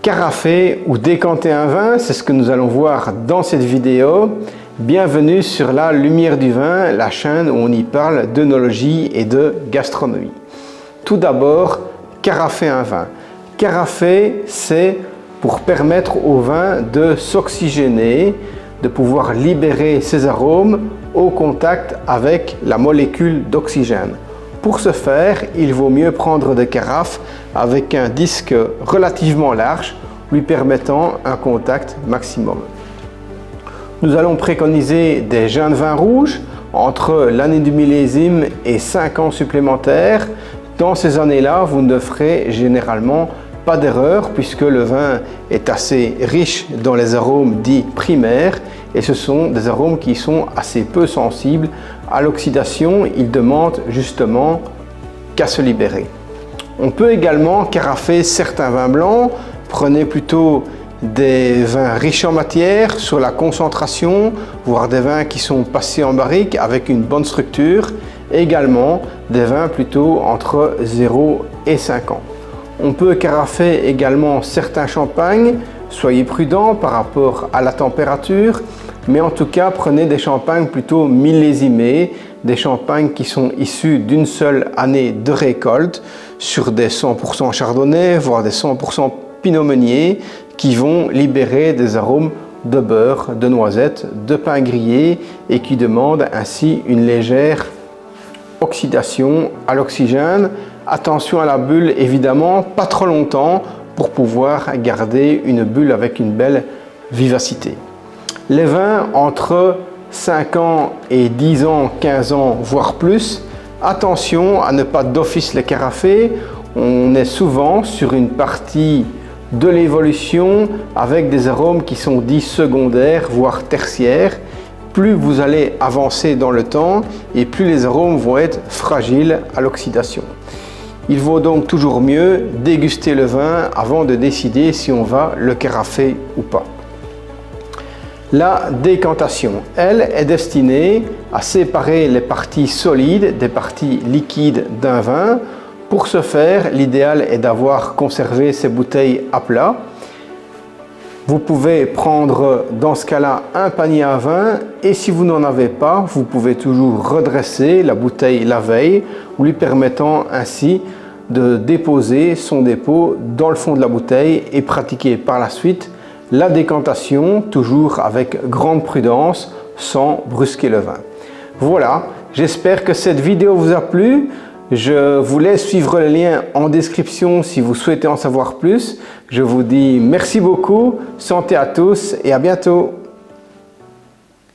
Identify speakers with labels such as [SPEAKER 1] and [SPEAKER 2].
[SPEAKER 1] Carafer ou décanter un vin, c'est ce que nous allons voir dans cette vidéo. Bienvenue sur la Lumière du Vin, la chaîne où on y parle d'œnologie et de gastronomie. Tout d'abord, carafer un vin. Carafer, c'est pour permettre au vin de s'oxygéner, de pouvoir libérer ses arômes au contact avec la molécule d'oxygène. Pour ce faire, il vaut mieux prendre des carafes avec un disque relativement large, lui permettant un contact maximum. Nous allons préconiser des jeunes vins rouges entre l'année du millésime et 5 ans supplémentaires. Dans ces années-là, vous ne ferez généralement pas d'erreur puisque le vin est assez riche dans les arômes dits primaires et ce sont des arômes qui sont assez peu sensibles à l'oxydation. Ils demandent justement qu'à se libérer. On peut également carafer certains vins blancs. Prenez plutôt des vins riches en matière sur la concentration, voire des vins qui sont passés en barrique avec une bonne structure. Également des vins plutôt entre 0 et 5 ans. On peut carafer également certains champagnes. Soyez prudent par rapport à la température, mais en tout cas prenez des champagnes plutôt millésimés, des champagnes qui sont issus d'une seule année de récolte sur des 100% chardonnay, voire des 100% pinot meunier qui vont libérer des arômes de beurre, de noisettes, de pain grillé et qui demandent ainsi une légère oxydation à l'oxygène. Attention à la bulle évidemment, pas trop longtemps pour pouvoir garder une bulle avec une belle vivacité. Les vins entre 5 ans et 10 ans, 15 ans, voire plus, attention à ne pas d'office les carafer. On est souvent sur une partie de l'évolution avec des arômes qui sont dits secondaires, voire tertiaires. Plus vous allez avancer dans le temps et plus les arômes vont être fragiles à l'oxydation. Il vaut donc toujours mieux déguster le vin avant de décider si on va le carafer ou pas. La décantation, elle, est destinée à séparer les parties solides des parties liquides d'un vin. Pour ce faire, l'idéal est d'avoir conservé ces bouteilles à plat. Vous pouvez prendre dans ce cas-là un panier à vin et si vous n'en avez pas, vous pouvez toujours redresser la bouteille la veille, lui permettant ainsi de déposer son dépôt dans le fond de la bouteille et pratiquer par la suite la décantation, toujours avec grande prudence, sans brusquer le vin. Voilà, j'espère que cette vidéo vous a plu. Je vous laisse suivre les liens en description si vous souhaitez en savoir plus. Je vous dis merci beaucoup, santé à tous et à bientôt.